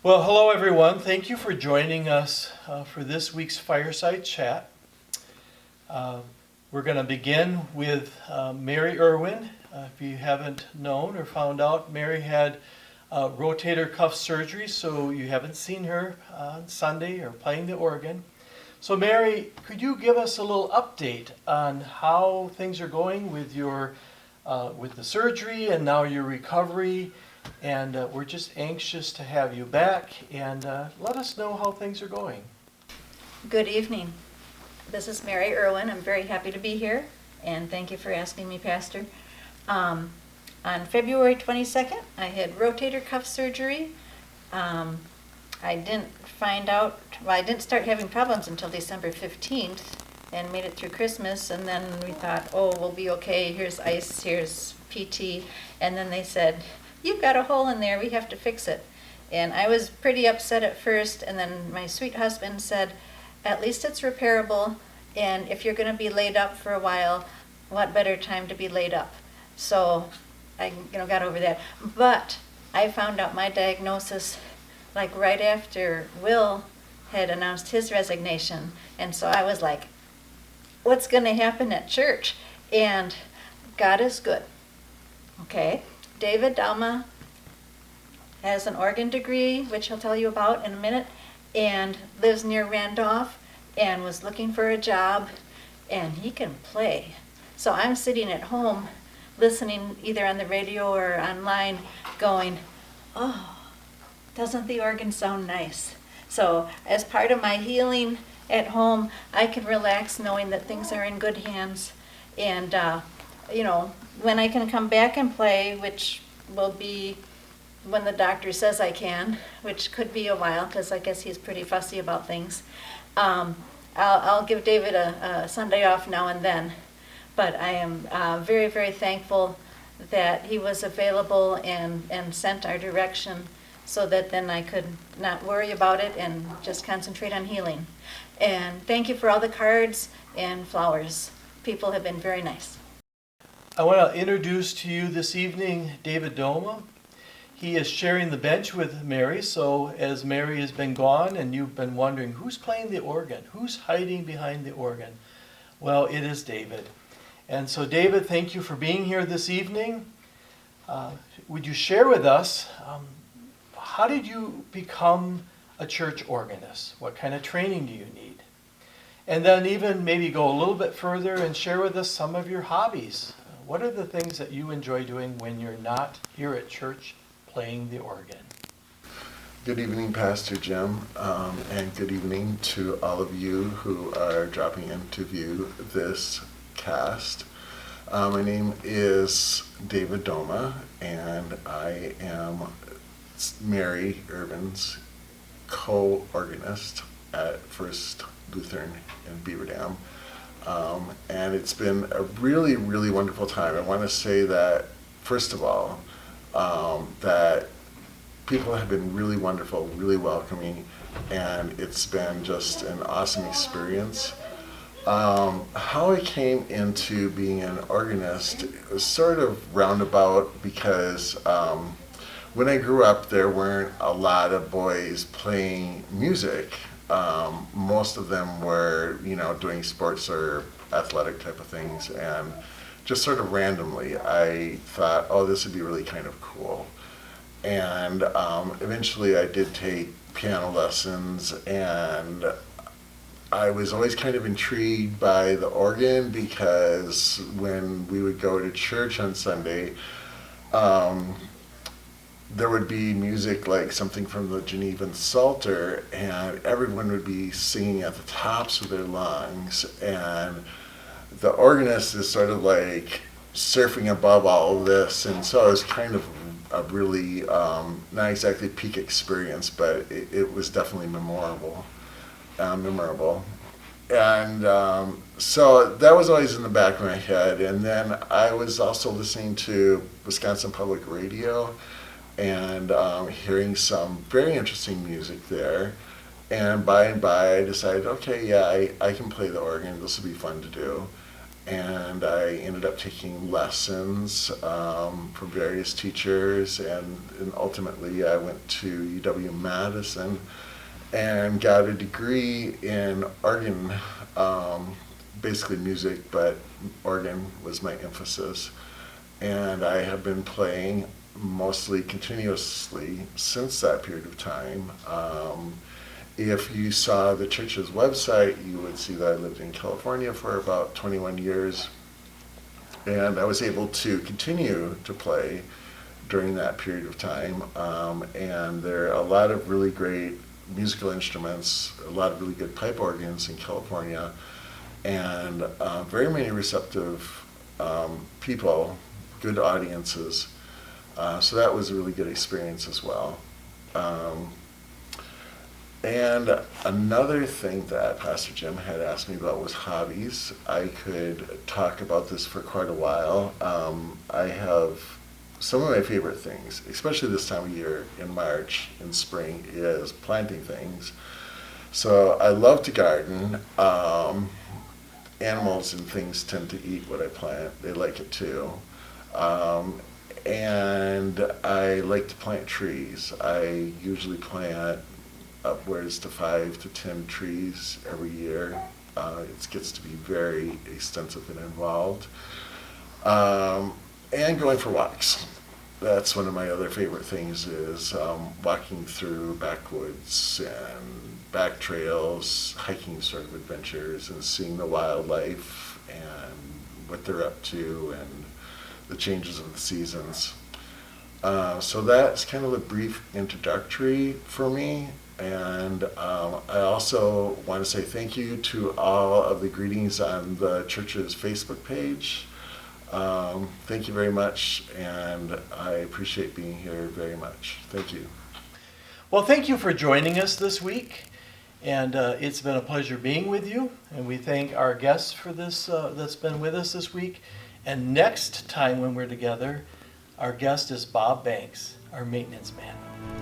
Well, hello everyone. Thank you for joining us for this week's Fireside Chat. We're going to begin with Mary Irwin. If you haven't known or found out, Mary had rotator cuff surgery, so you haven't seen her on Sunday or playing the organ. So Mary, could you give us a little update on how things are going with your with the surgery and now your recovery? And we're just anxious to have you back, and let us know how things are going. Good evening. This is Mary Irwin. I'm very happy to be here, and thank you for asking me, Pastor. On February 22nd, I had rotator cuff surgery. I didn't start having problems until December 15th and made it through Christmas, and then we thought, oh, we'll be okay. Here's ice, here's PT, and then they said, you've got a hole in there, we have to fix it. And I was pretty upset at first, and then my sweet husband said, at least it's repairable, and if you're going to be laid up for a while, what better time to be laid up? So I got over that. But I found out my diagnosis like right after Will had announced his resignation, and so I was like, what's going to happen at church? And God is good. Okay? Douma has an organ degree, which I'll tell you about in a minute, and lives near Randolph and was looking for a job, and he can play. So I'm sitting at home listening either on the radio or online going, oh, doesn't the organ sound nice? So as part of my healing at home, I can relax knowing that things are in good hands. And when I can come back and play, which will be when the doctor says I can, which could be a while because I guess he's pretty fussy about things. I'll give David a Sunday off now and then, but I am very, very thankful that he was available and sent our direction so that then I could not worry about it and just concentrate on healing. And thank you for all the cards and flowers. People have been very nice. I want to introduce to you this evening David Douma. He is sharing the bench with Mary, so as Mary has been gone and you've been wondering who's playing the organ, who's hiding behind the organ, well, it is David. And so David, thank you for being here this evening. Would you share with us, how did you become a church organist? What kind of training do you need? And then even maybe go a little bit further and share with us some of your hobbies. What are the things that you enjoy doing when you're not here at church playing the organ? Good evening, Pastor Jim, and good evening to all of you who are dropping in to view this cast. My name is David Douma, and I am Mary Irwin's co-organist at First Lutheran in Beaver Dam. And it's been a really, really wonderful time. I want to say that, first of all, that people have been really wonderful, really welcoming, and it's been just an awesome experience. How I came into being an organist was sort of roundabout because when I grew up, there weren't a lot of boys playing music. Most of them were, doing sports or athletic type of things, and just sort of randomly, I thought, oh, this would be really kind of cool. And eventually I did take piano lessons, and I was always kind of intrigued by the organ because when we would go to church on Sunday, there would be music like something from the 𝗪𝗓𝗓 Psalter, and everyone would be singing at the tops of their lungs, and the organist is sort of like surfing above all of this, and so it was kind of a really, not exactly peak experience, but it was definitely memorable. And so that was always in the back of my head, and then I was also listening to Wisconsin Public Radio, and hearing some very interesting music there. And by I decided, okay, yeah, I can play the organ. This will be fun to do. and I ended up taking lessons from various teachers, and ultimately I went to UW-Madison and got a degree in organ, basically music, but organ was my emphasis. And I have been playing mostly continuously since that period of time. If you saw the church's website, you would see that I lived in California for about 21 years. And I was able to continue to play during that period of time. And there are a lot of really great musical instruments, a lot of really good pipe organs in California, and very many receptive people, good audiences. So that was a really good experience as well. And another thing that Pastor Jim had asked me about was hobbies. I could talk about this for quite a while. I have some of my favorite things, especially this time of year in March, in spring, is planting things. So I love to garden. Animals and things tend to eat what I plant. They like it too. And I like to plant trees. I usually plant upwards to 5 to 10 trees every year. It gets to be very extensive and involved. And going for walks. That's one of my other favorite things, is walking through backwoods and back trails, hiking sort of adventures, and seeing the wildlife and what they're up to and the changes of the seasons. So that's kind of a brief introductory for me. And I also want to say thank you to all of the greetings on the church's Facebook page. Thank you very much, and I appreciate being here very much. Thank you. Well, thank you for joining us this week, and it's been a pleasure being with you, and we thank our guests for this that's been with us this week. And next time when we're together, our guest is Bob Banks, our maintenance man.